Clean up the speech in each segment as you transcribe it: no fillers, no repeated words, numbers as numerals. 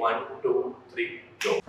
1, 2, 3, go.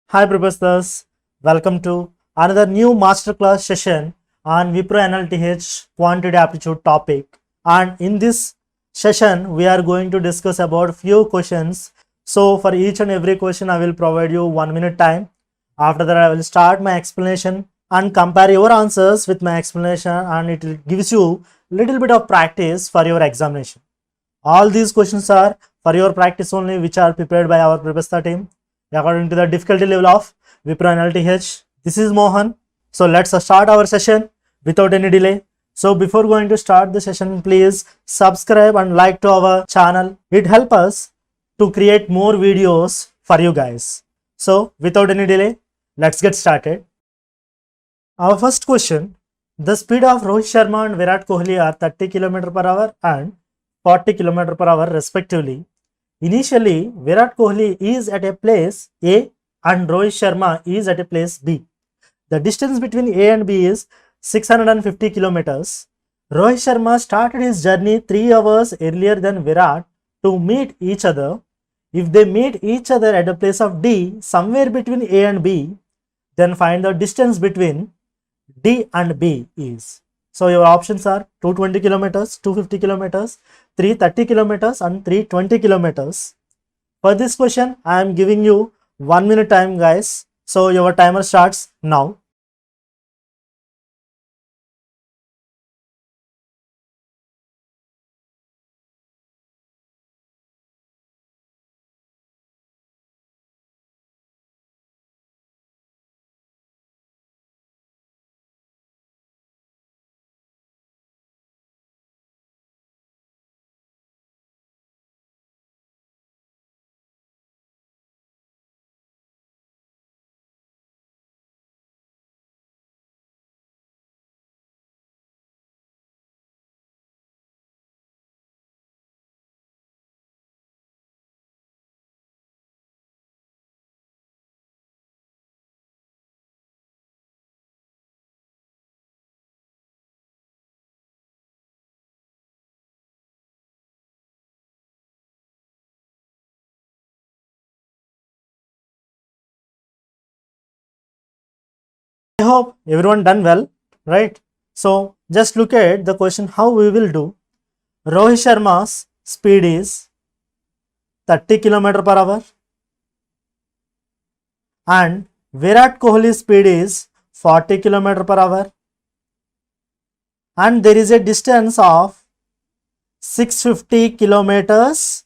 Hi professors, welcome to another new masterclass session on Wipro NLTH quantitative aptitude topic. And in this session, we are going to discuss about few questions. So for each and every question, I will provide you 1 minute time. After that, I will start my explanation and compare your answers with my explanation, and it gives you little bit of practice for your examination. All these questions are for your practice only, which are prepared by our Prabhastha team according to the difficulty level of Wipro NLTH. This is Mohan. So let's start our session without any delay. So before going to start the session, please subscribe and like to our channel. It helps us to create more videos for you guys. So without any delay, let's get started. Our first question: the speed of Rohit Sharma and Virat Kohli are 30 km per hour and 40 km per hour respectively. Initially, Virat Kohli is at a place A and Rohit Sharma is at a place B. The distance between A and B is 650 kilometers. Rohit Sharma started his journey 3 hours earlier than Virat to meet each other. If they meet each other at a place of D, somewhere between A and B, then find the distance between D and B is. So your options are 220 kilometers, 250 kilometers, 330 kilometers and 320 kilometers. For this question, I am giving you 1 minute time, guys. So your timer starts now. I hope everyone done well, right? So just look at the question how we will do. Rohit Sharma's speed is 30 km per hour and Virat Kohli's speed is 40 km per hour, and there is a distance of 650 kilometers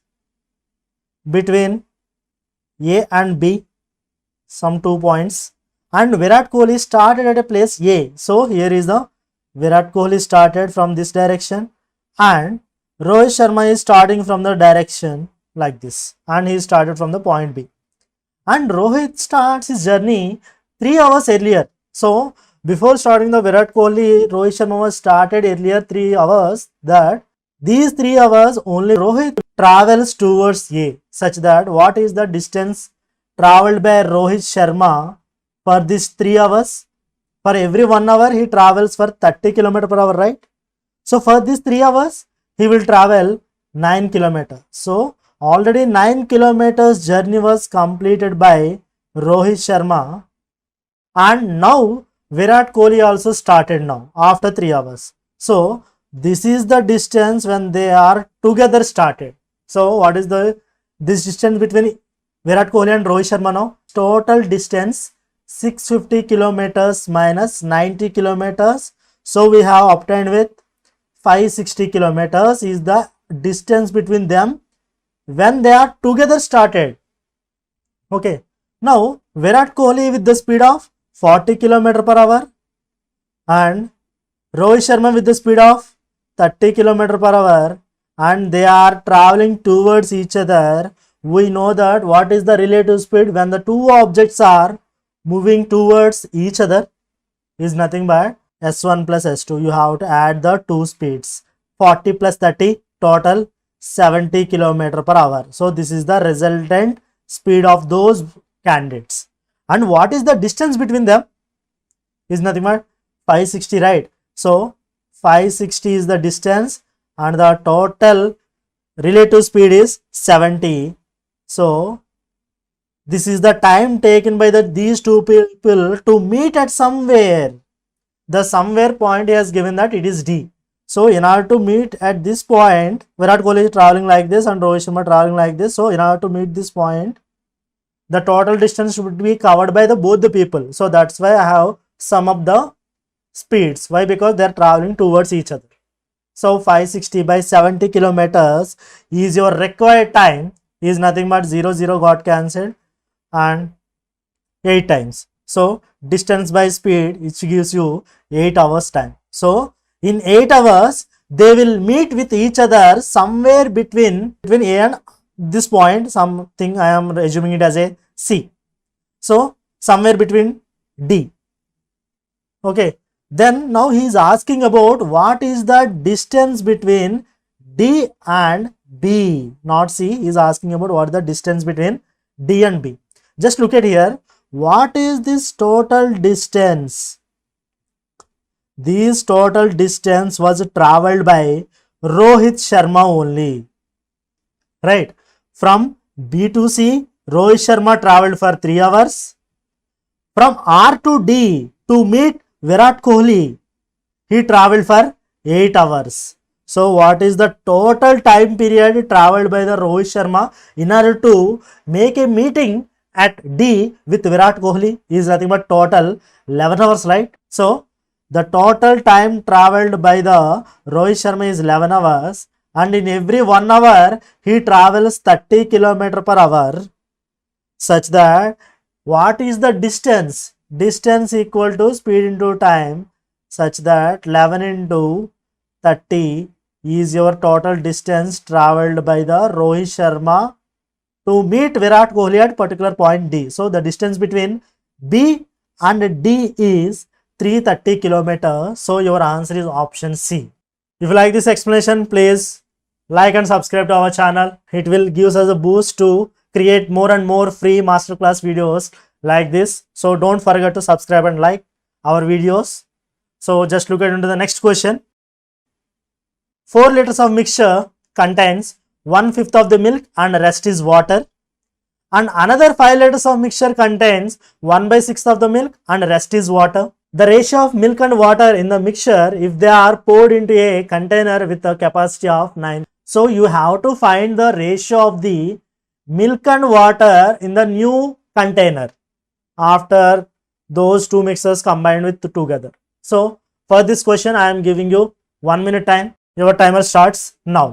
between A and B, some 2 points, and Virat Kohli started at a place A. So here is the Virat Kohli started from this direction and Rohit Sharma is starting from the direction like this, and he started from the point B, and Rohit starts his journey 3 hours earlier. So before starting the Virat Kohli, Rohit Sharma was started earlier 3 hours. That these 3 hours only Rohit travels towards A, such that what is the distance traveled by Rohit Sharma for these 3 hours? For every 1 hour he travels for 30 km per hour, right? So for these 3 hours he will travel 9 km. So already 9 kilometers journey was completed by Rohit Sharma, and now Virat Kohli also started now after 3 hours. So this is the distance when they are together started. So what is this distance between Virat Kohli and Rohit Sharma now? Total distance 650 kilometers minus 90 kilometers. So we have obtained with 560 kilometers is the distance between them when they are together started. Okay. Now Virat Kohli with the speed of 40 km per hour and Rohit Sharma with the speed of 30 km per hour, and they are traveling towards each other. We know that what is the relative speed when the two objects are moving towards each other is nothing but S1 plus S2. You have to add the two speeds. 40 plus 30 total 70 km per hour. So this is the resultant speed of those candidates. And what is the distance between them? Is nothing but 560, right? So 560 is the distance and the total relative speed is 70. So this is the time taken by these two people to meet at somewhere. The somewhere point he has given that it is D. So in order to meet at this point, Virat Kohli is traveling like this and Rohit Sharma traveling like this. So in order to meet this point, the total distance should be covered by both the people. So that's why I have sum up the speeds. Why? Because they are traveling towards each other. So 560 by 70 kilometers is your required time. Is nothing but 0 0 got cancelled and 8 times. So distance by speed, which gives you 8 hours time. So in 8 hours they will meet with each other somewhere between A and this point, something I am assuming it as a C. So somewhere between D. Okay. Then now he is asking about what is the distance between D and B, not C. He is asking about what is the distance between D and B. Just look at here. What is this total distance? This total distance was traveled by Rohit Sharma only. Right. From B to C, Rohit Sharma traveled for 3 hours. From R to D to meet Virat Kohli, he traveled for 8 hours. So what is the total time period traveled by the Rohit Sharma in order to make a meeting at D with Virat Kohli? Is nothing but total 11 hours, right? So the total time traveled by the Rohit Sharma is 11 hours, and in every 1 hour he travels 30 km per hour, such that what is the distance? Distance equal to speed into time, such that 11 into 30 is your total distance traveled by the Rohit Sharma to meet Virat Kohli at particular point D. So the distance between B and D is 330 kilometers. So your answer is option C. If you like this explanation, please like and subscribe to our channel. It will give us a boost to create more and more free masterclass videos like this. So don't forget to subscribe and like our videos. So just look into the next question. 4 liters of mixture contains 1/5 of the milk and rest is water, and another 5 liters of mixture contains 1/6 of the milk and rest is water. The ratio of milk and water in the mixture if they are poured into a container with a capacity of 9. So you have to find the ratio of the milk and water in the new container after those two mixtures combined with together. So for this question I am giving you 1 minute time. Your timer starts now.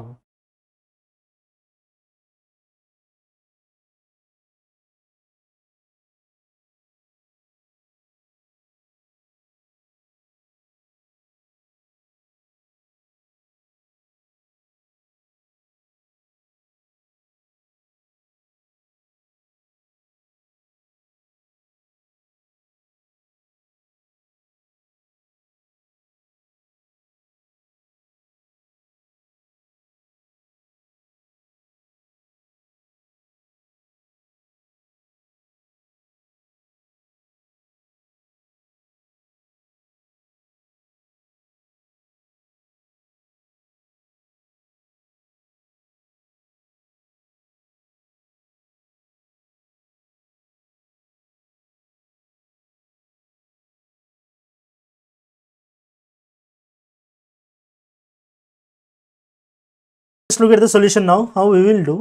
Let's look at the solution now. How we will do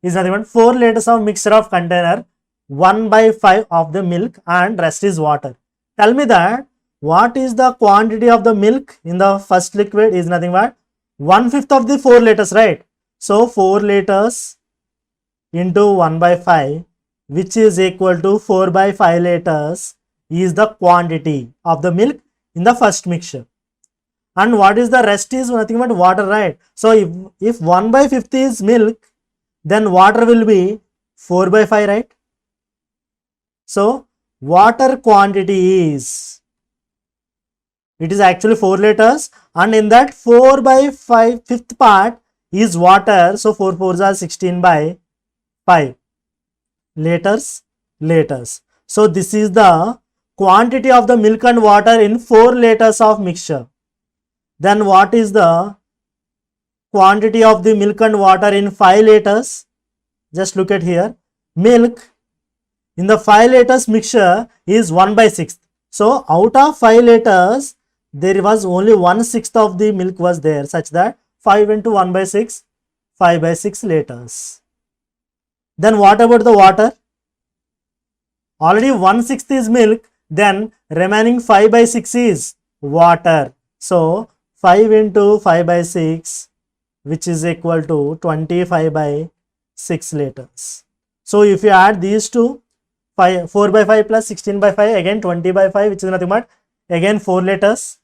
is nothing but 4 liters of mixture of container, 1/5 of the milk and rest is water. Tell me that what is the quantity of the milk in the first liquid is nothing but 1/5 of the 4 liters, right? So 4 liters into 1/5, which is equal to 4/5 liters is the quantity of the milk in the first mixture. And what is the rest is nothing but water, right? So if 1/5 is milk, then water will be 4/5, right? So water quantity is, it is actually 4 liters, and in that 4/5 fifth part is water. So 4 fours are 16/5 liters. So this is the quantity of the milk and water in 4 liters of mixture. Then what is the quantity of the milk and water in 5 liters? Just look at here. Milk in the 5 liters mixture is 1/6. So out of 5 liters, there was only 1/6 of the milk was there, such that 5 into 1/6, 5/6 liters. Then what about the water? Already 1/6 is milk, then remaining 5/6 is water. So 5 into 5/6, which is equal to 25/6 liters. So if you add these two, 4/5 plus 16/5, again 20/5, which is nothing but again 4 liters.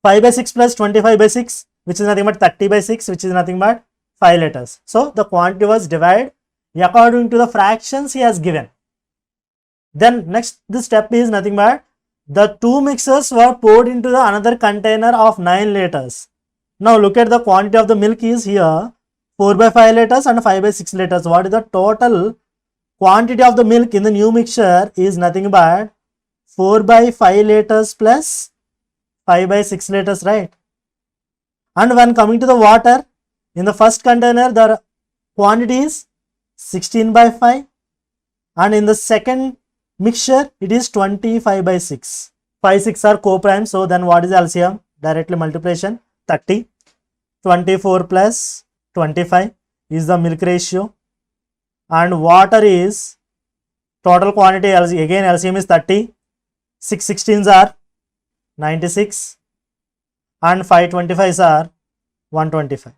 5/6 plus 25/6, which is nothing but 30/6, which is nothing but 5 liters. So the quantity was divided according to the fractions he has given. Then next the step is nothing but the two mixers were poured into the another container of 9 liters. Now look at the quantity of the milk is here 4/5 liters and 5/6 liters. What is the total quantity of the milk in the new mixture is nothing but 4/5 liters plus 5/6 liters, right? And when coming to the water, in the first container the quantity is 16/5, and in the second mixture it is 25/6. 5 6 are co-prime, so then what is LCM? Directly multiplication, 30. 24 plus 25 is the milk ratio, and water is total quantity, again LCM is 30. 6 16s are 96, and 5 25s are 125,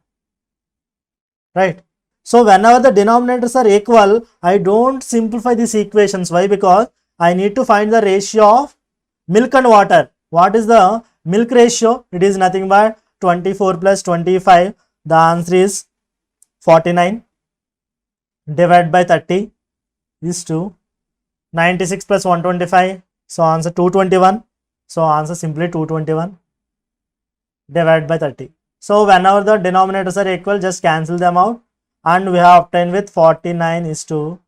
right? So whenever the denominators are equal, I don't simplify these equations. Why? Because I need to find the ratio of milk and water. What is the milk ratio? It is nothing but 24 plus 25. The answer is 49. Divided by 30 is 2. 96 plus 125. So answer 221. So answer simply 221. Divided by 30. So whenever the denominators are equal, just cancel them out, and we have obtained with 49 is to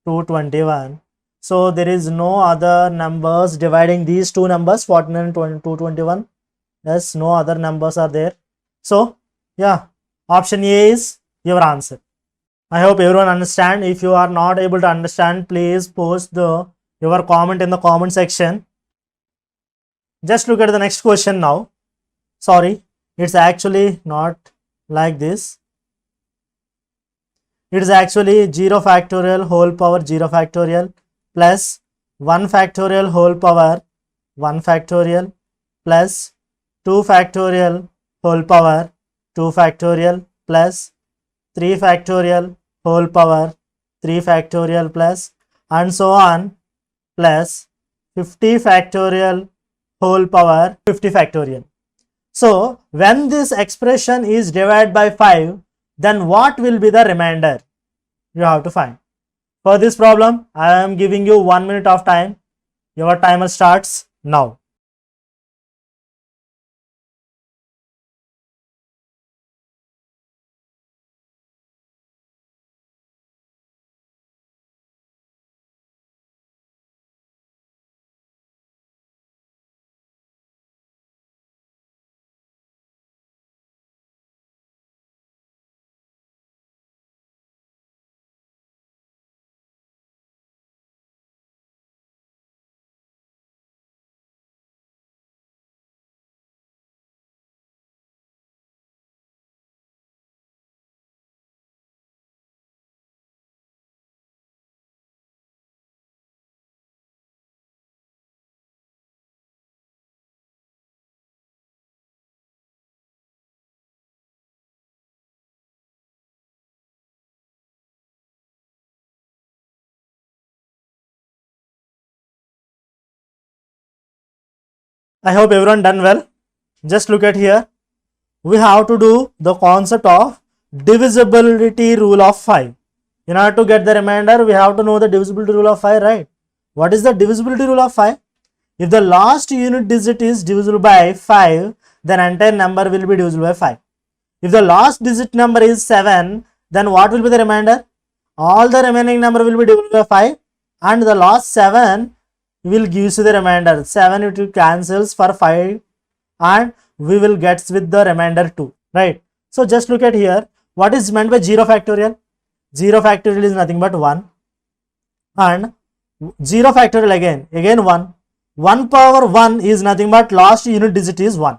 221. So there is no other numbers dividing these two numbers, 49 and 221. Yes, no other numbers are there. So yeah, option A is your answer. I hope everyone understand. If you are not able to understand, please post your comment in the comment section. Just look at the next question now. Sorry, it's actually not like this. It is actually 0 factorial whole power 0 factorial plus 1 factorial whole power 1 factorial plus 2 factorial whole power 2 factorial plus 3 factorial whole power 3 factorial plus, and so on, plus 50 factorial whole power 50 factorial. So when this expression is divided by 5, then what will be the remainder? You have to find. For this problem, I am giving you 1 minute of time. Your timer starts now. I hope everyone done well. Just look at here. We have to do the concept of divisibility rule of 5. In order to get the remainder, we have to know the divisibility rule of 5, right? What is the divisibility rule of 5? If the last unit digit is divisible by 5, then entire number will be divisible by 5. If the last digit number is 7, then what will be the remainder? All the remaining number will be divisible by 5 and the last 7 will give you the remainder. 7 it cancels for 5 and we will get with the remainder 2, right? So just look at here. What is meant by 0 factorial? 0 factorial is nothing but 1 and 0 factorial again 1. 1 power 1 is nothing but last unit digit is 1.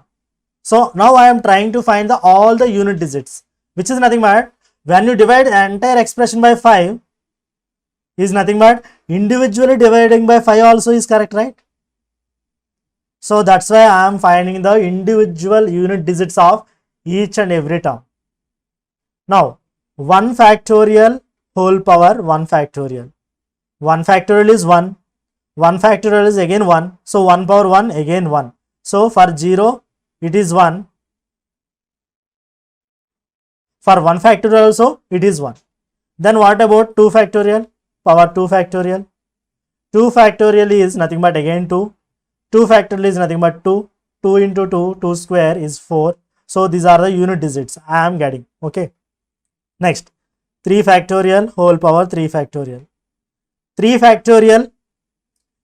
So now I am trying to find all the unit digits, which is nothing but when you divide the entire expression by 5 is nothing but individually dividing by 5 also is correct, right? So that's why I am finding the individual unit digits of each and every term. Now 1 factorial whole power 1 factorial. 1 factorial is 1. 1 factorial is again 1. So 1 power 1 again 1. So for 0 it is 1. For 1 factorial also it is 1. Then what about 2 factorial? Power 2 factorial. 2 factorial is nothing but again 2. 2 factorial is nothing but 2. 2 into 2, 2 square is 4. So these are the unit digits I am getting. Okay. Next, 3 factorial whole power 3 factorial. 3 factorial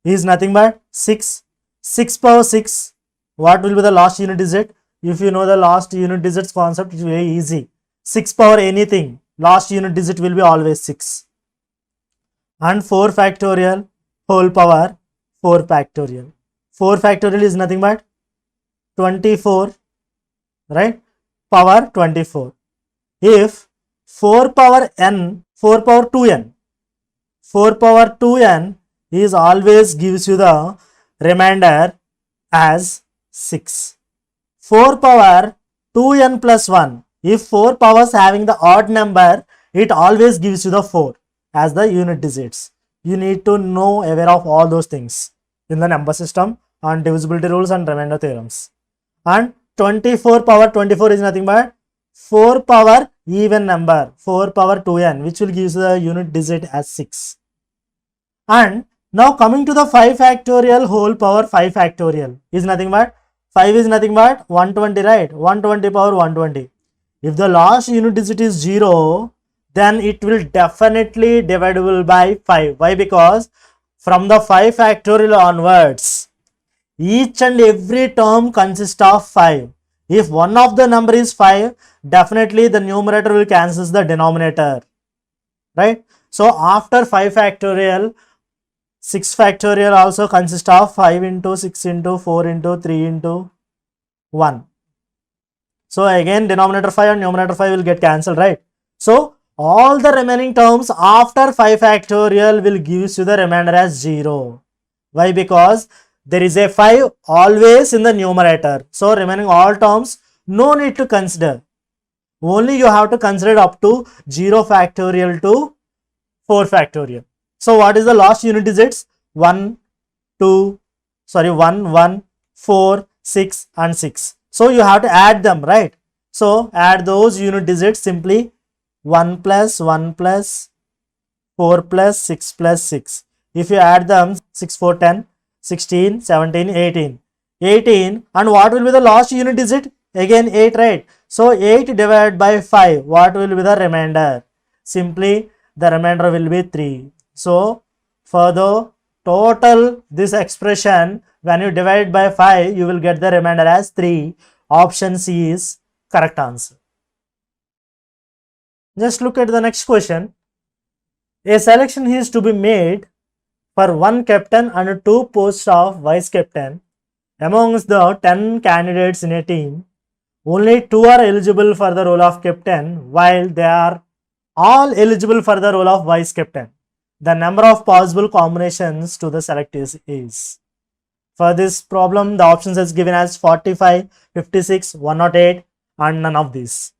is nothing but 6. 6 power 6. What will be the last unit digit? If you know the last unit digits concept, it is very easy. 6 power anything, last unit digit will be always 6. And 4 factorial whole power 4 factorial. 4 factorial is nothing but 24, right? Power 24. If 4 power n, 4 power 2n, 4 power 2n is always gives you the remainder as 6. 4 power 2n plus 1. If 4 powers having the odd number, it always gives you the 4 as the unit digits. You need to know aware of all those things in the number system and divisibility rules and remainder theorems. And 24 power 24 is nothing but 4 power even number 4 power 2n, which will give you the unit digit as 6. And now coming to the 5 factorial whole power 5 factorial is nothing but 5 is nothing but 120, right? 120 power 120. If the last unit digit is 0, then it will definitely divisible by 5. Why? Because from the 5 factorial onwards, each and every term consists of 5. If one of the number is 5, definitely the numerator will cancel the denominator, right? So after 5 factorial, 6 factorial also consists of 5 into 6 into 4 into 3 into 1. So again denominator 5 and numerator 5 will get cancelled, right? So all the remaining terms after 5 factorial will give you the remainder as 0. Why? Because there is a 5 always in the numerator. So remaining all terms no need to consider. Only you have to consider up to 0 factorial to 4 factorial. So what is the last unit digits? 1, 1, 4, 6 and 6. So you have to add them, right? So add those unit digits simply 1 plus 1 plus 4 plus 6 plus 6. If you add them 6, 4, 10, 16, 17, 18. 18 and what will be the last unit digit? Again 8, right? So 8 divided by 5. What will be the remainder? Simply the remainder will be 3. So for the total this expression, when you divide by 5, you will get the remainder as 3. Option C is correct answer. Just look at the next question. A selection is to be made for 1 captain and 2 posts of vice captain. Amongst the 10 candidates in a team, only 2 are eligible for the role of captain, while they are all eligible for the role of vice captain. The number of possible combinations to the select is. For this problem, the options is given as 45, 56, 108 and none of these.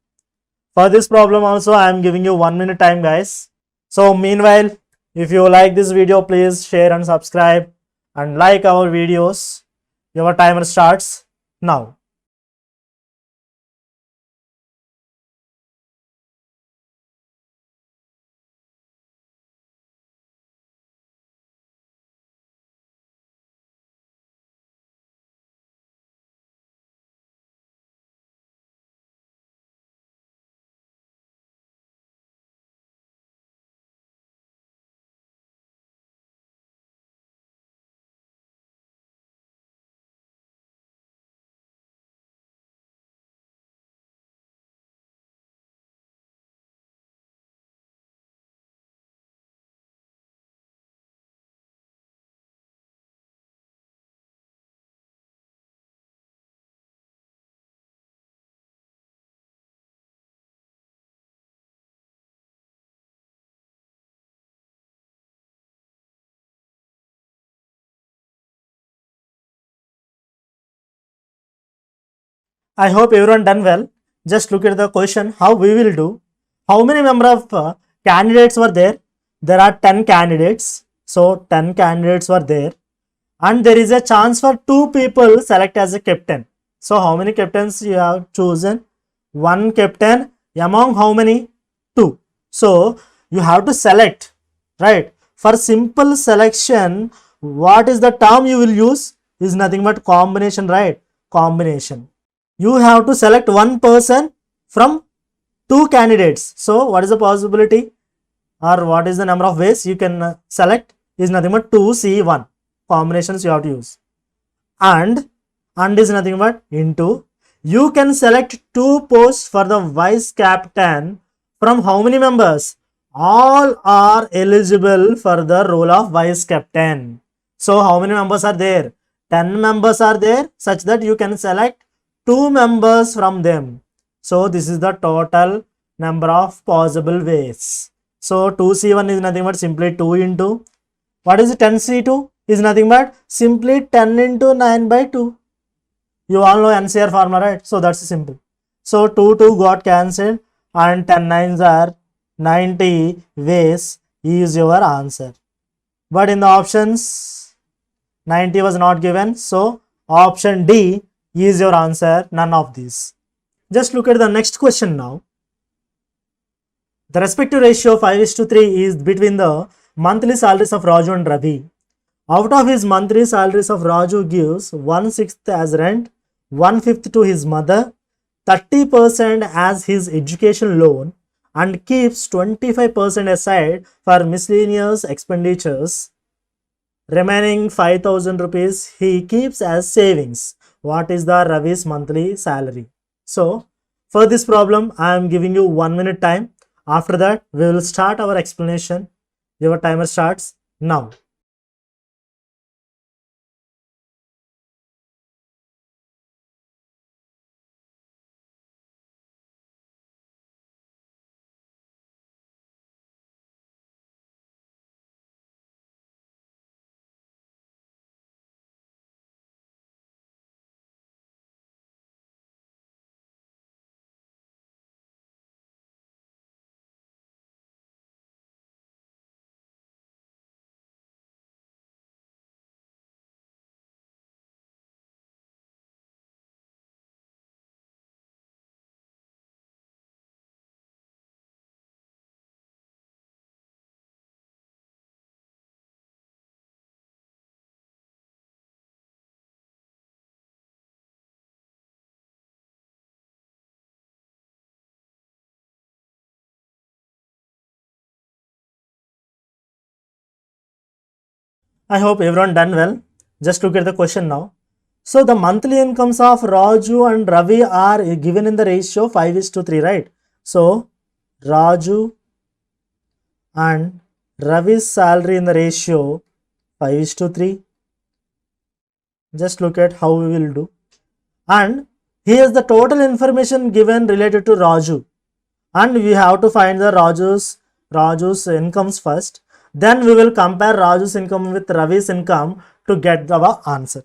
For this problem also, I am giving you 1 minute time, guys. So meanwhile, if you like this video, please share and subscribe and like our videos. Your timer starts now. I hope everyone done well. Just look at the question how we will do. How many number of candidates were there? There are 10 candidates. So 10 candidates were there. And there is a chance for 2 people select as a captain. So how many captains you have chosen? 1 captain among how many? 2. So you have to select, right? For simple selection, what is the term you will use? Is nothing but combination, right? Combination. You have to select one person from 2 candidates. So what is the possibility or what is the number of ways you can select? Is nothing but 2C1 combinations you have to use. And is nothing but into. You can select 2 posts for the vice captain from how many members? All are eligible for the role of vice captain. So how many members are there? 10 members are there such that you can select 2 members from them. So this is the total number of possible ways. So 2C1 is nothing but simply 2 into. What is 10C2? Is nothing but simply 10 into 9 by 2. You all know NCR formula, right? So that's simple. So 2 got cancelled and 10 nines are 90 ways is your answer. But in the options, 90 was not given. So option D is your answer, none of these. Just look at the next question now. The respective ratio 5:3 is between the monthly salaries of Raju and Ravi. Out of his monthly salaries of Raju gives 1/6 as rent, 1/5 to his mother, 30% as his education loan, and keeps 25% aside for miscellaneous expenditures. Remaining 5,000 rupees he keeps as savings. What is the Ravi's monthly salary? So for this problem, I am giving you 1 minute time. After that, we will start our explanation. Your timer starts now. I hope everyone done well. Just look at the question now. So the monthly incomes of Raju and Ravi are given in the ratio 5:3, right? So Raju and Ravi's salary in the ratio 5:3. Just look at how we will do. And here's the total information given related to Raju. And we have to find the Raju's incomes first. Then we will compare Raju's income with Ravi's income to get our answer.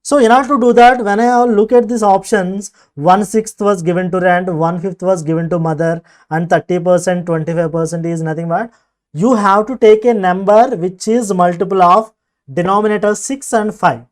So in order to do that, when I look at these options, 1/6 was given to rent, 1/5 was given to mother, and 30%, 25% is nothing but you have to take a number which is multiple of denominator 6 and 5.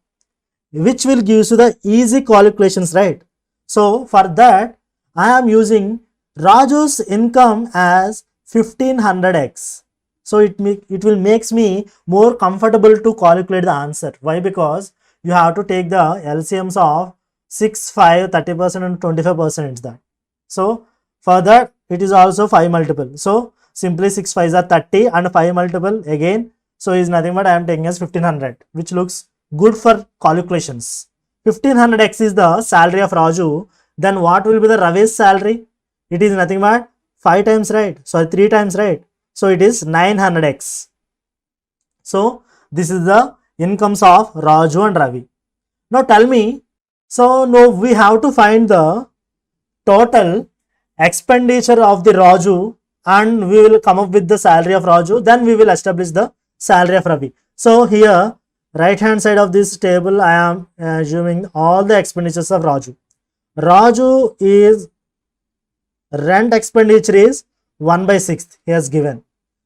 which will give you the easy calculations, right? So for that, I am using Raju's income as 1500x. So it will makes me more comfortable to calculate the answer. Why? Because you have to take the LCMs of 6, 5, 30% and 25% that. So for that, it is also 5 multiple. So simply 6 5s are 30 and 5 multiple again. So is nothing but I am taking as 1500, which looks good for calculations. 1500x is the salary of Raju. Then what will be the Ravi's salary? It is nothing but 5 times, right? So 3 times, right? So it is 900x. So this is the incomes of Raju and Ravi. Now tell me, so now we have to find the total expenditure of the Raju and we will come up with the salary of Raju. Then we will establish the salary of Ravi. So here, right hand side of this table, I am assuming all the expenditures of Raju. Raju is rent expenditure is 1/6 he has given.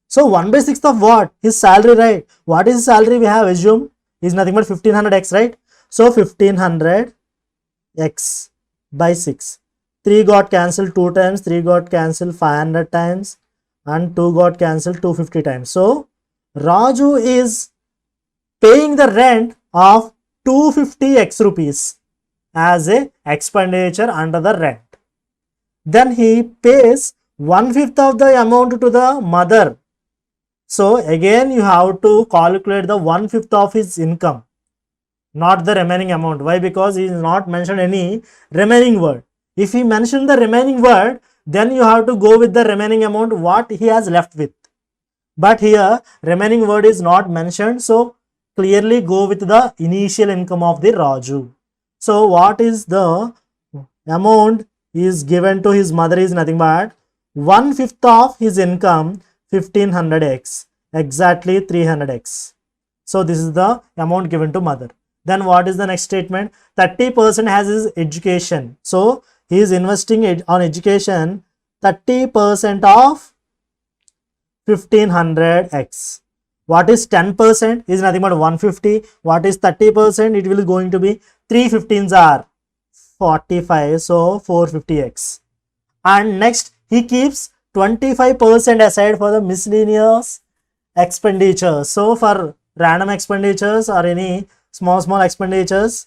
So 1/6 of what? His salary, right? What is his salary we have assumed is nothing but 1500x, right? So 1500x by 6. 3 got cancelled 2 times, 3 got cancelled 500 times and 2 got cancelled 250 times. So Raju is paying the rent of 250x rupees as a expenditure under the rent. Then he pays 1/5 of the amount to the mother. So again you have to calculate the 1/5 of his income, not the remaining amount. Why? Because he is not mentioned any remaining word. If he mentioned the remaining word, then you have to go with the remaining amount what he has left with. But here remaining word is not mentioned, so clearly go with the initial income of the Raju. So what is the amount is given to his mother is nothing but 1/5 of his income, 1500x, exactly 300x. So this is the amount given to mother. Then what is the next statement? 30% has his education. So he is investing on education 30% of 1500x. What is 10% is nothing but 150. What is 30%? It will going to be 3 15s are 45. So 450x. And next he keeps 25% aside for the miscellaneous expenditure. So for random expenditures or any small expenditures,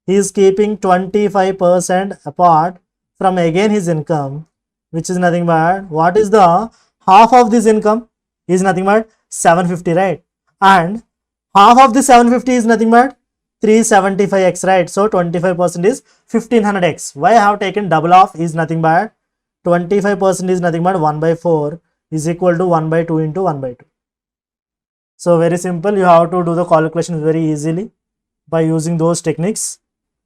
he is keeping 25% apart from again his income, which is nothing but what is the half of this income is nothing but 750, right? And half of the 750 is nothing but 375x, right? So 25% is 1500x. Why I have taken double of is nothing but 25% is nothing but 1/4 is equal to 1/2 into 1/2. So very simple, you have to do the calculations very easily by using those techniques.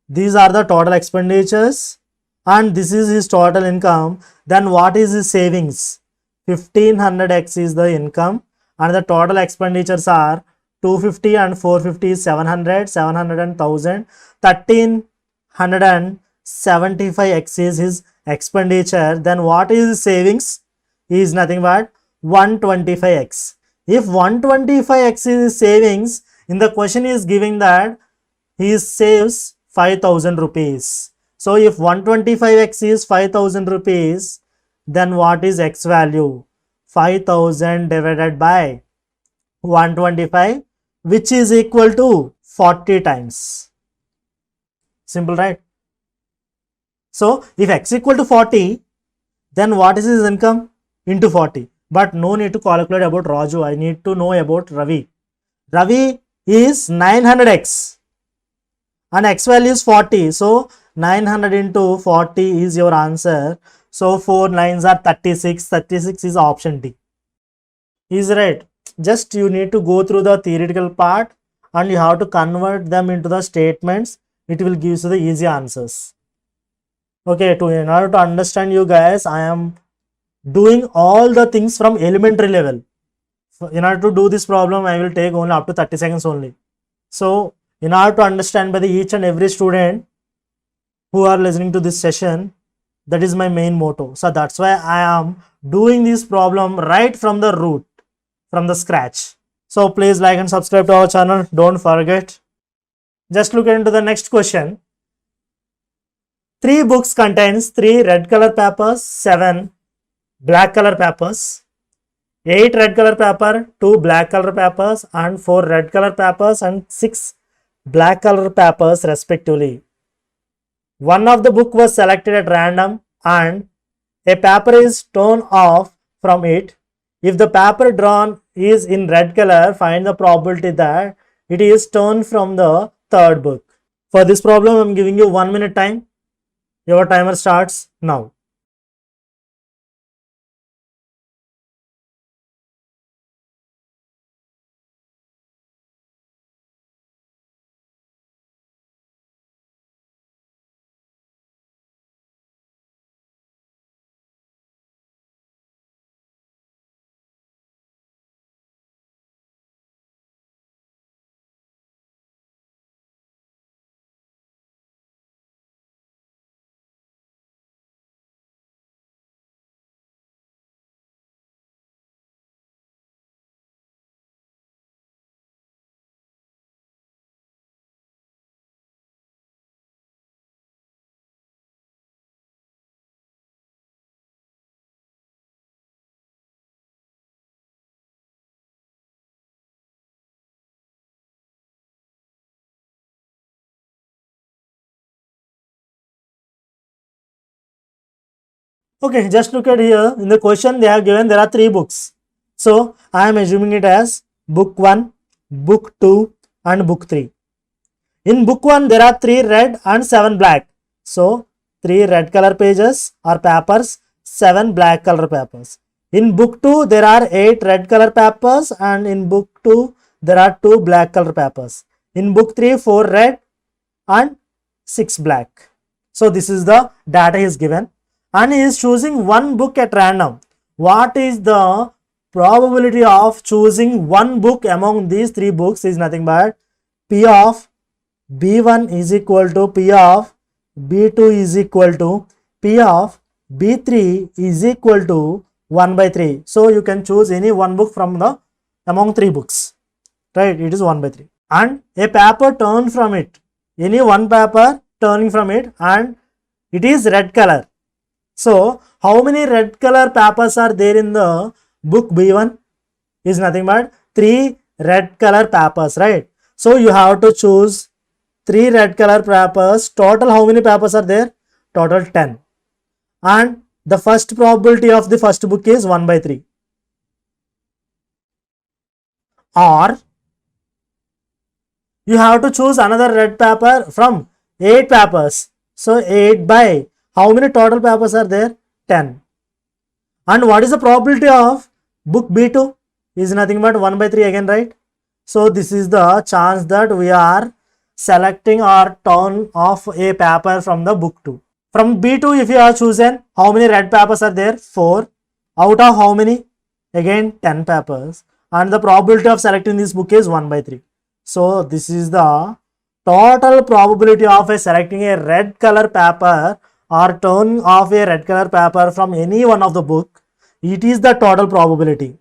These are the total expenditures and this is his total income. Then what is his savings? 1500x is the income and the total expenditures are 250 and 450 is 700, 700 and 1000, 1375x is his expenditure. Then what is his savings? Is nothing but 125x. If 125x is savings, in the question is giving that he saves 5000 rupees. So if 125x is 5000 rupees, then what is x value? 5000 divided by 125, which is equal to 40 times. Simple, right? So if x equal to 40, then what is his income? Into 40. But no need to calculate about Raju. I need to know about Ravi. Ravi is 900x and x value is 40. So 900 into 40 is your answer. So 4 9s are 36. 36 is option D. Is right. Just you need to go through the theoretical part and you have to convert them into the statements. It will give you the easy answers. Okay, in order to understand you guys, I am doing all the things from elementary level. So in order to do this problem, I will take only up to 30 seconds only. So in order to understand by the each and every student who are listening to this session, that is my main motto. So that's why I am doing this problem right from the root, from the scratch. So please like and subscribe to our channel. Don't forget. Just look into the next question. 3 books contains 3 red color papers, 7 black color papers, 8 red color paper, 2 black color papers, and 4 red color papers and 6 black color papers respectively. One of the book was selected at random and a paper is torn off from it. If the paper drawn is in red color, find the probability that it is torn from the third book. For this problem, I am giving you 1 minute time. Your timer starts now. Okay, just look at here. In the question they have given there are 3 books. So I am assuming it as book 1, book 2 and book 3. In book 1 there are 3 red and 7 black. So 3 red color pages or papers, 7 black color papers. In book 2 there are 8 red color papers and in book 2 there are 2 black color papers. In book 3 4 red and 6 black. So this is the data he is given and he is choosing one book at random. What is the probability of choosing one book among these 3 books is nothing but P of B1 is equal to P of B2 is equal to P of B3 is equal to 1 by 3. So you can choose any one book from the among 3 books, right? It is 1 by 3 and a paper turned from it, any one paper turning from it and it is red color. So how many red color papers are there in the book B1 is nothing but 3 red color papers, right? So you have to choose 3 red color papers. Total how many papers are there? Total 10. And the first probability of the first book is 1 by 3. Or you have to choose another red paper from 8 papers. So 8 by how many total papers are there? 10. And what is the probability of book B2? Is nothing but 1 by 3 again, right? So this is the chance that we are selecting or turn off a paper from the book 2. From B2 if you are chosen, how many red papers are there? 4. Out of how many? Again 10 papers. And the probability of selecting this book is 1 by 3. So this is the total probability of selecting a red color paper or turn off a red color paper from any one of the book. It is the total probability.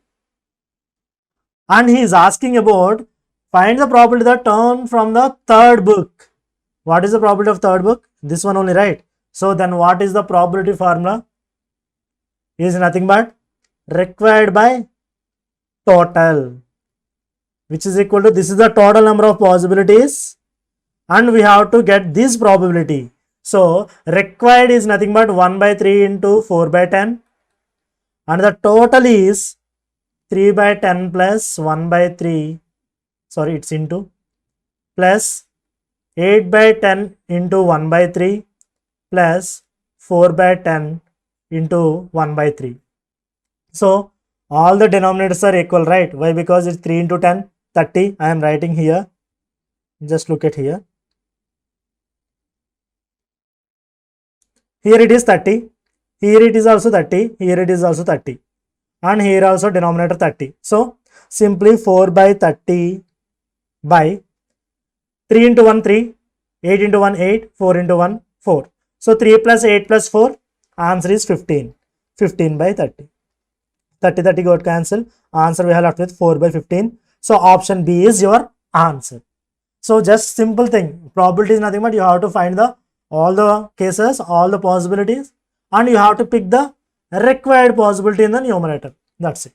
And he is asking about find the probability that turn from the third book. What is the probability of third book? This one only, right? So then what is the probability formula? Is nothing but required by total, which is equal to, this is the total number of possibilities and we have to get this probability. So required is nothing but 1 by 3 into 4 by 10 and the total is 3 by 10 plus 1 by 3, sorry it's into, plus 8 by 10 into 1 by 3 plus 4 by 10 into 1 by 3. So all the denominators are equal, right? Why? Because it's 3 into 10, 30. I am writing here. Just look at here. Here it is 30. Here it is also 30. Here it is also 30. And here also denominator 30. So simply 4 by 30 by 3 into 1 3, 8 into 1 8, 4 into 1 4. So 3 plus 8 plus 4, answer is 15. 15 by 30. 30 30 got cancelled. Answer we have left with 4 by 15. So option B is your answer. So just simple thing. Probability is nothing but you have to find the all the cases, all the possibilities, and you have to pick the required possibility in the numerator. That's it.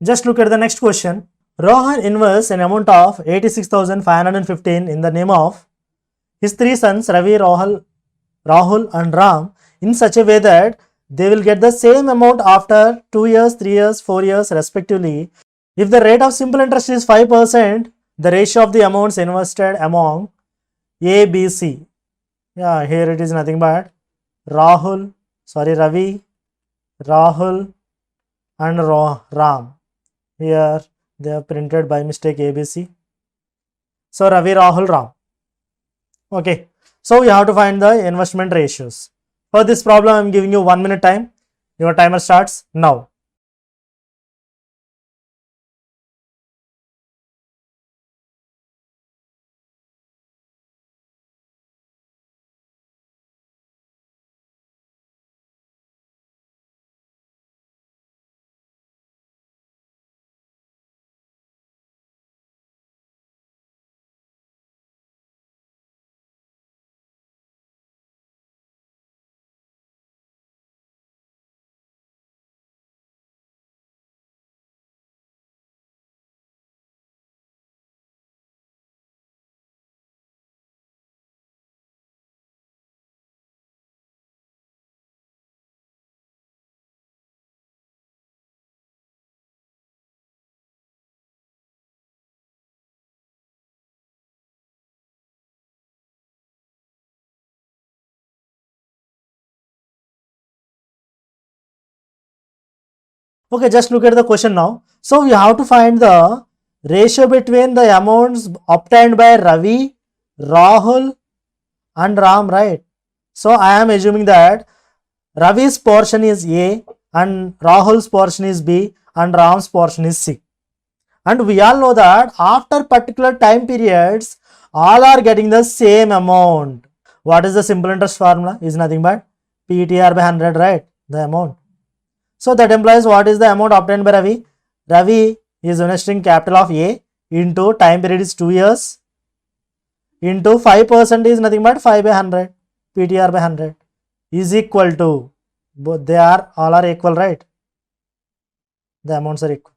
Just look at the next question. Rohan invests an amount of 86,515 in the name of his three sons Ravi, Rahul and Ram in such a way that they will get the same amount after 2 years, 3 years, 4 years respectively. If the rate of simple interest is 5%, the ratio of the amounts invested among A, B, C. Yeah, here it is nothing but Ravi, Rahul and Ram. Here they have printed by mistake ABC. So Ravi, Rahul, Ram. Okay. So you have to find the investment ratios. For this problem, I am giving you 1 minute time. Your timer starts now. Okay, just look at the question now. So you have to find the ratio between the amounts obtained by Ravi, Rahul and Ram, right? So I am assuming that Ravi's portion is A and Rahul's portion is B and Ram's portion is C. And we all know that after particular time periods, all are getting the same amount. What is the simple interest formula? Is nothing but PTR by 100, right? The amount. So that implies what is the amount obtained by Ravi? Ravi is investing capital of A into time period is 2 years into 5% is nothing but 5 by 100 PTR by 100 is equal to, both they are all are equal, right? The amounts are equal.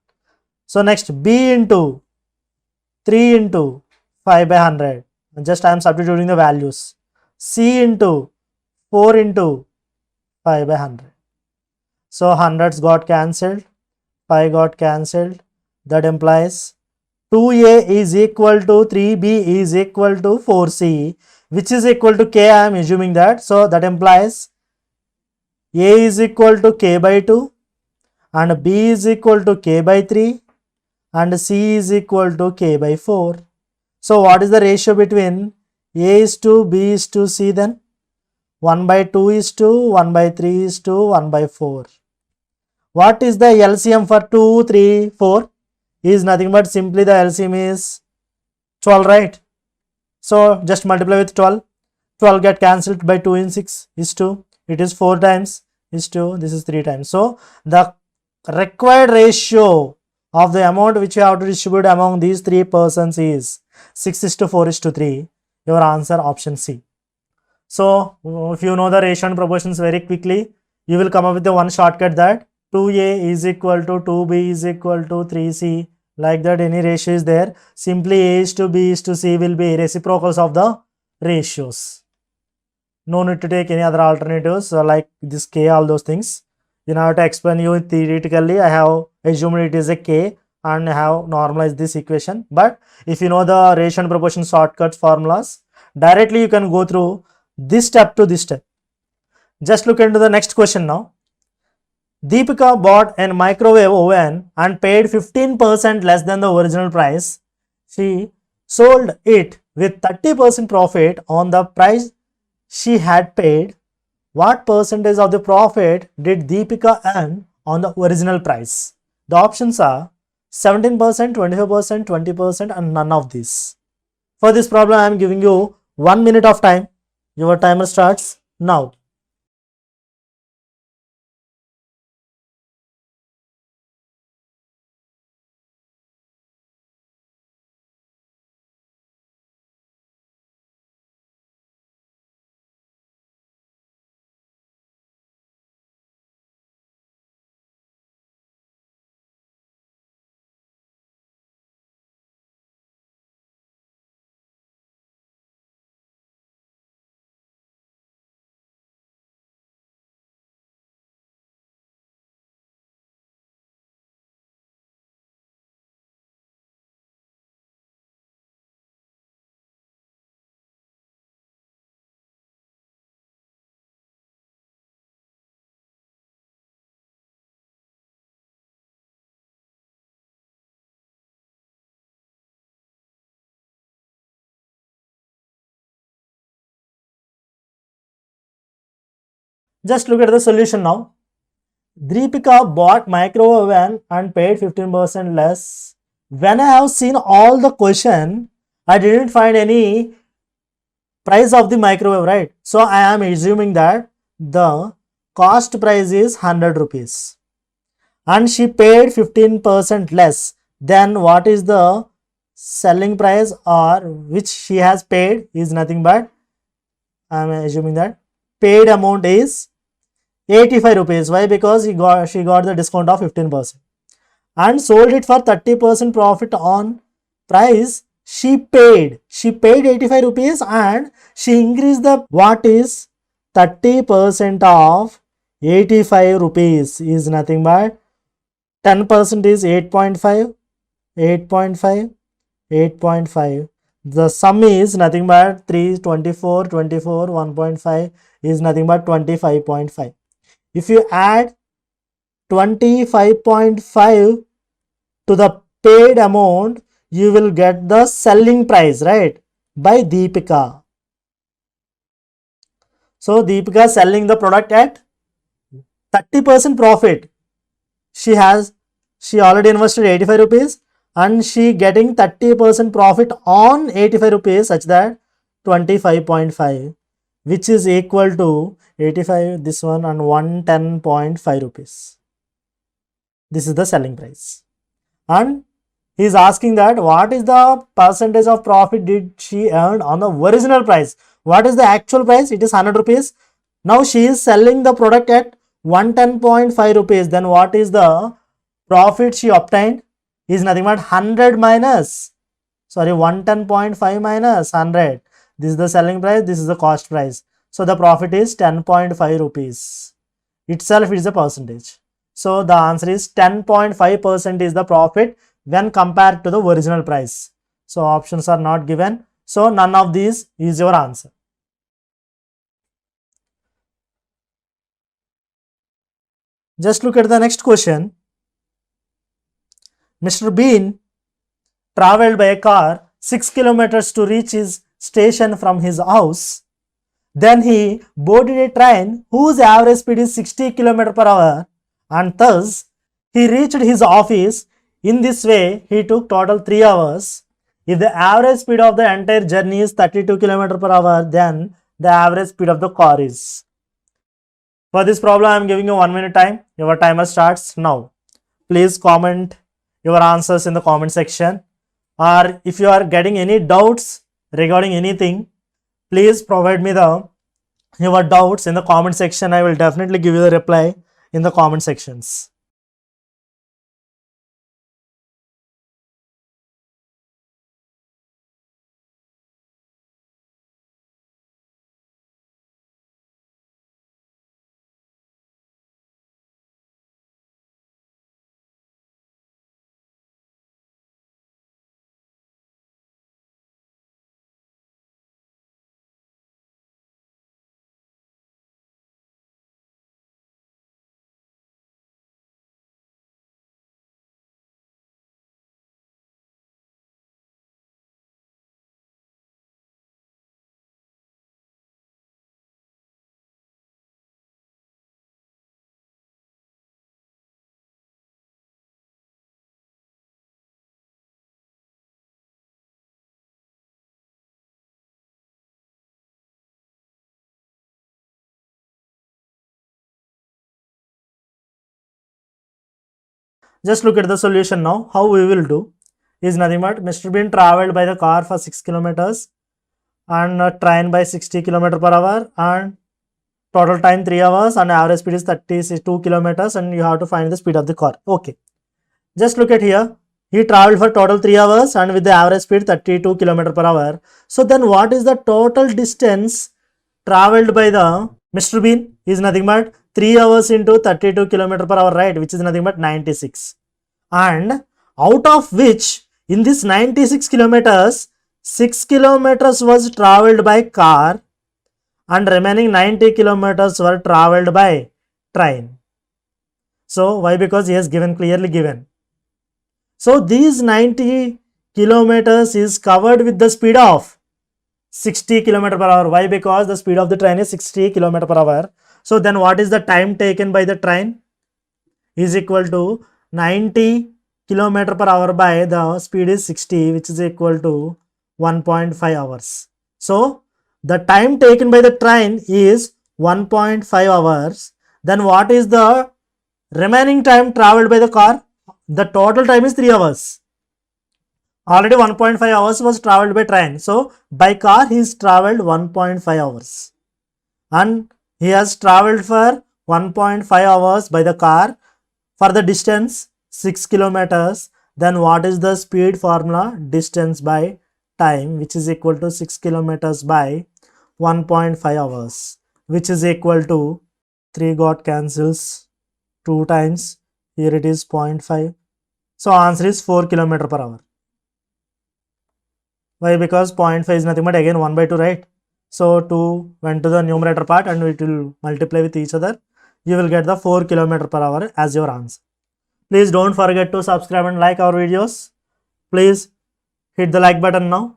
So next B into 3 into 5 by 100, just I am substituting the values. C into 4 into 5 by 100. So hundreds got cancelled, 5 got cancelled. That implies 2A is equal to 3B is equal to 4C, which is equal to K. I am assuming that. So that implies A is equal to K by 2 and B is equal to K by 3 and C is equal to K by 4. So what is the ratio between A is to B is to C then? 1 by 2 is to 1 by 3 is to 1 by 4. What is the LCM for 2, 3, 4? Is nothing but simply the LCM is 12, right? So just multiply with 12. 12 get cancelled by 2 in 6 is 2. It is 4 times is 2. This is 3 times. So the required ratio of the amount which you have to distribute among these 3 persons is 6 is to 4 is to 3. Your answer option C. So if you know the ratio and proportions very quickly, you will come up with the one shortcut that 2A is equal to 2B is equal to 3C. Like that, any ratio is there. Simply A is to B is to C will be reciprocals of the ratios. No need to take any other alternatives like this K, all those things. In order to explain you theoretically, I have assumed it is a K and I have normalized this equation. But if you know the ratio and proportion shortcuts formulas, directly you can go through this step to this step. Just look into the next question now. Deepika bought a microwave oven and paid 15% less than the original price. She sold it with 30% profit on the price she had paid. What percentage of the profit did Deepika earn on the original price? The options are 17%, 25%, 20% and none of these. For this problem, I am giving you 1 minute of time. Your timer starts now. Just look at the solution now. Deepika bought microwave oven and paid 15% less. When I have seen all the question, I didn't find any price of the microwave, right? So I am assuming that the cost price is 100 rupees and she paid 15% less. Then what is the selling price or which she has paid is nothing but, I am assuming that paid amount is 85 rupees. Why? Because she got the discount of 15% and sold it for 30% profit on price. She paid 85 rupees and she increased the, what is 30% of 85 rupees is nothing but 10% is 8.5, 8.5, 8.5. The sum is nothing but 3, 24, 24, 1.5 is nothing but 25.5. If you add 25.5 to the paid amount, you will get the selling price, right, by Deepika. So Deepika selling the product at 30% profit. She already invested 85 rupees and she getting 30% profit on 85 rupees such that 25.5, which is equal to 85, this one, and 110.5 rupees. This is the selling price. And he is asking that what is the percentage of profit did she earn on the original price? What is the actual price? It is 100 rupees. Now she is selling the product at 110.5 rupees. Then what is the profit she obtained? Is nothing but 100 minus, sorry, 110.5 minus 100. This is the selling price, this is the cost price. So the profit is 10.5 rupees. Itself is a percentage. So the answer is 10.5% is the profit when compared to the original price. So options are not given. So none of these is your answer. Just look at the next question. Mr. Bean traveled by a car 6 kilometers to reach his station from his house. Then he boarded a train whose average speed is 60 km per hour and thus he reached his office. In this way, he took total 3 hours. If the average speed of the entire journey is 32 km per hour, then the average speed of the car is. For this problem, I am giving you 1 minute time. Your timer starts now. Please comment your answers in the comment section, or if you are getting any doubts regarding anything, please provide me your doubts in the comment section. I will definitely give you the reply in the comment sections. Just look at the solution now. How we will do is nothing but Mr. Bean traveled by the car for 6 kilometers and a train by 60 km per hour and total time 3 hours and average speed is 32 kilometers and you have to find the speed of the car. Okay. Just look at here. He traveled for total 3 hours and with the average speed 32 km per hour. So then what is the total distance traveled by the Mr. Bean is nothing but 3 hours into 32 km per hour, right, which is nothing but 96. And out of which in this 96 kilometers, 6 kilometers was traveled by car and remaining 90 kilometers were traveled by train. So why? Because he has given, clearly given. So these 90 kilometers is covered with the speed of 60 km per hour. Why? Because the speed of the train is 60 km per hour. So then what is the time taken by the train? Is equal to 90 kilometer per hour by the speed is 60, which is equal to 1.5 hours. So the time taken by the train is 1.5 hours. Then what is the remaining time traveled by the car? The total time is 3 hours. Already 1.5 hours was traveled by train. So by car he has traveled 1.5 hours. And he has traveled for 1.5 hours by the car for the distance 6 kilometers. Then what is the speed formula? Distance by time, which is equal to 6 kilometers by 1.5 hours, which is equal to 3 got cancels 2 times. Here it is 0.5. So answer is 4 kilometer per hour. Why? Because 0.5 is nothing but again 1 by 2, right? So 2 went to the numerator part and it will multiply with each other. You will get the 4 kilometer per hour as your answer. Please don't forget to subscribe and like our videos. Please hit the like button now.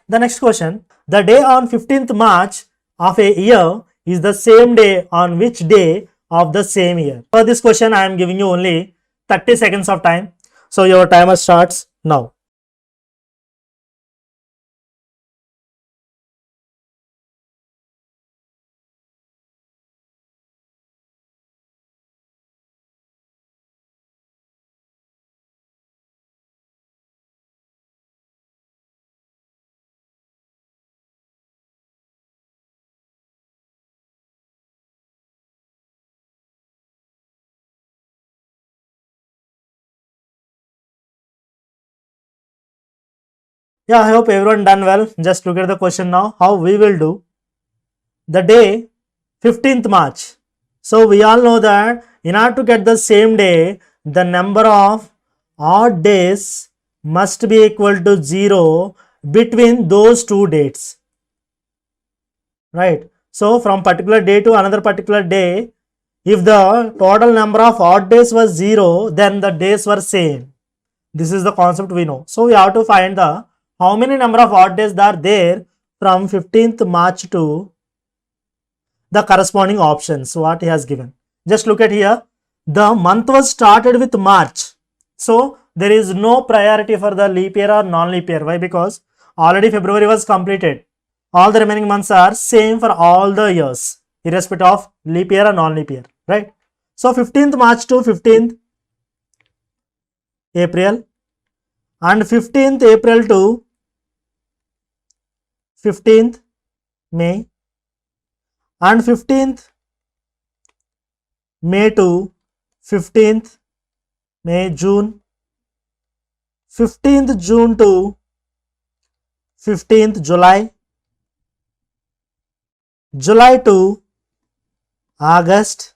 The next question. The day on 15th March of a year is the same day on which day of the same year? For this question, I am giving you only 30 seconds of time. So your timer starts now. Yeah, I hope everyone done well. Just look at the question now. How we will do. The day 15th March. So we all know that in order to get the same day, the number of odd days must be equal to 0 between those two dates. Right. So from particular day to another particular day, if the total number of odd days was 0, then the days were same. This is the concept we know. So we have to find the how many number of odd days are there from 15th March to the corresponding options what he has given. Just look at here. The month was started with March. So there is no priority for the leap year or non-leap year. Why? Because already February was completed. All the remaining months are same for all the years, irrespective of leap year or non-leap year. Right? So 15th March to 15th April and 15th April to 15th May and 15th May to 15th May, June, 15th June to 15th July, July to August.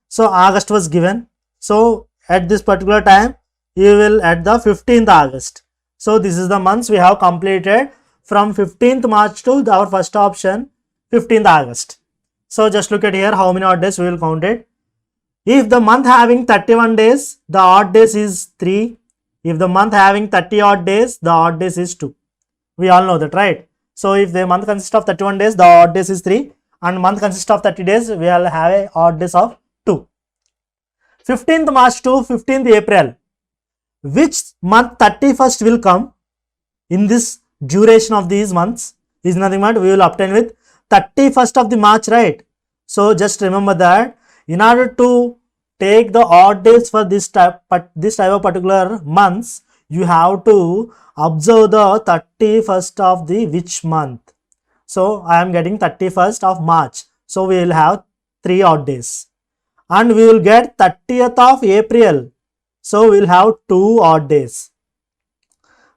So August was given. So at this particular time, you will add the 15th August. So this is the months we have completed from 15th March to our first option 15th August. So just look at here how many odd days we will count it. If the month having 31 days, the odd days is 3. If the month having 30 odd days, the odd days is 2. We all know that, right? So if the month consists of 31 days, the odd days is 3. And month consists of 30 days, we will have a odd days of 2. 15th March to 15th April. Which month 31st will come in this duration of these months is nothing but we will obtain with 31st of the March, right? So just remember that in order to take the odd days for this type of particular months, you have to observe the 31st of the which month. So I am getting 31st of March. So we will have 3 odd days. And we will get 30th of April. So we will have 2 odd days.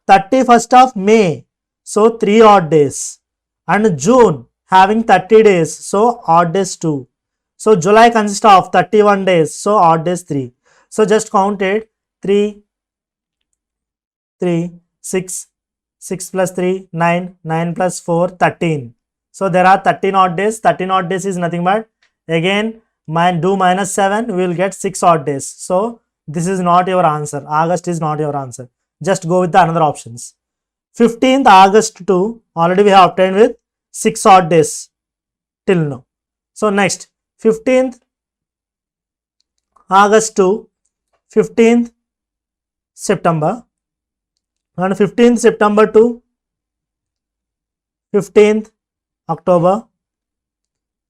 31st of May. So 3 odd days. And June having 30 days. So odd days 2. So July consists of 31 days. So odd days 3. So just count it. 3, 6, 6 plus 3, 9, 9 plus 4, 13. So there are 13 odd days. 13 odd days is nothing but again do minus 7. We will get 6 odd days. So this is not your answer. August is not your answer. Just go with the another options. 15th August to already we have obtained with 6 odd days till now. So next 15th August to 15th September, and 15th September to 15th October,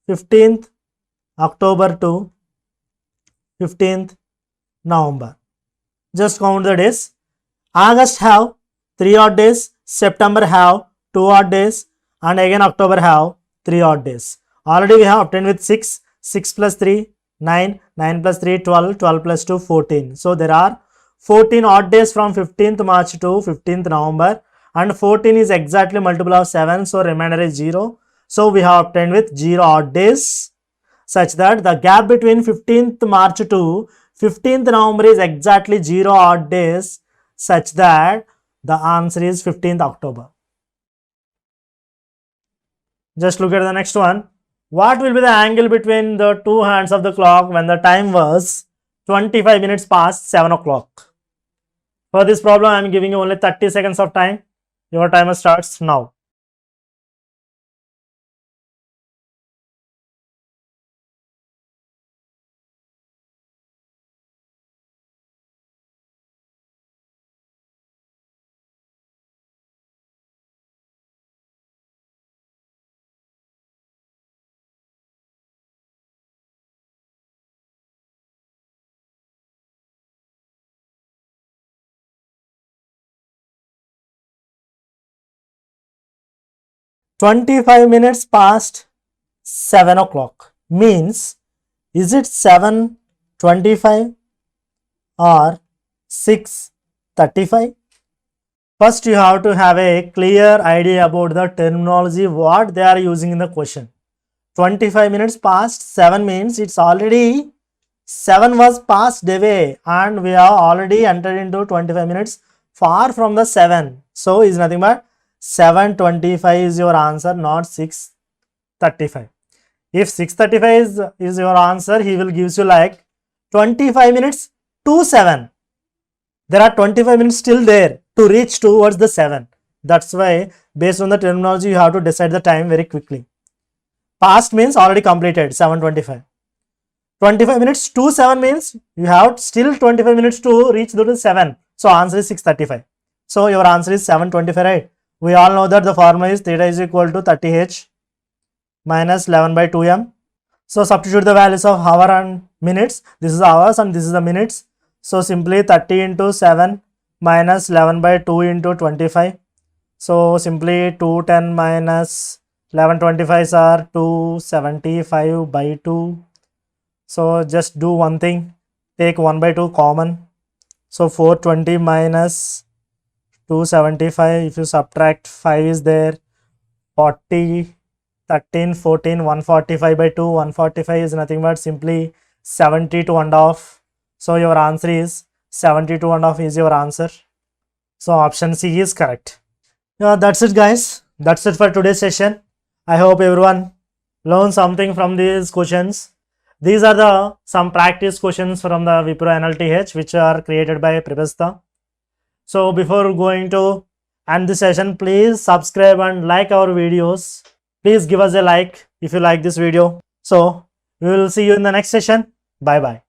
15th October to 15th November. Just count the days. August have 3 odd days, September have 2 odd days, and again October have 3 odd days. Already we have obtained with 6, 6 plus 3, 9, 9 plus 3, 12, 12 plus 2, 14. So there are 14 odd days from 15th March to 15th November, and 14 is exactly multiple of 7, so remainder is 0. So we have obtained with 0 odd days, such that the gap between 15th March to 15th November is exactly 0 odd days, such that the answer is 15th October. Just look at the next one. What will be the angle between the two hands of the clock when the time was 25 minutes past 7 o'clock? For this problem, I am giving you only 30 seconds of time. Your timer starts now. "25 minutes past 7 o'clock" means, is it 7:25 or 6:35? First, you have to have a clear idea about the terminology, what they are using in the question. 25 minutes past 7 means it's already 7 was passed away, and we have already entered into 25 minutes far from the 7. So is nothing but 7:25 is your answer, not 6:35. If 6:35 is your answer, he will give you like 25 minutes to 7. There are 25 minutes still there to reach towards the 7. That's why based on the terminology, you have to decide the time very quickly. Past means already completed, 7:25. 25 minutes to 7 means you have still 25 minutes to reach the 7. So answer is 6:35. So your answer is 7:25, right? We all know that the formula is theta is equal to 30h minus 11 by 2m. So substitute the values of hour and minutes. This is hours and this is the minutes. So simply 30 into 7 minus 11 by 2 into 25. So simply 210 minus 1125s are 275 by 2. So just do one thing, take 1 by 2 common. So 420 minus 275, if you subtract 5 is there, 40, 13, 14, 145 by 2, 145 is nothing but simply 72 and half. So your answer is 72 and half is your answer. So option C is correct. Yeah, that's it guys. That's it for today's session. I hope everyone learned something from these questions. These are some practice questions from the Wipro NLTH which are created by Prabhastha. So before going to end the session, please subscribe and like our videos. Please give us a like if you like this video. So we will see you in the next session. Bye bye.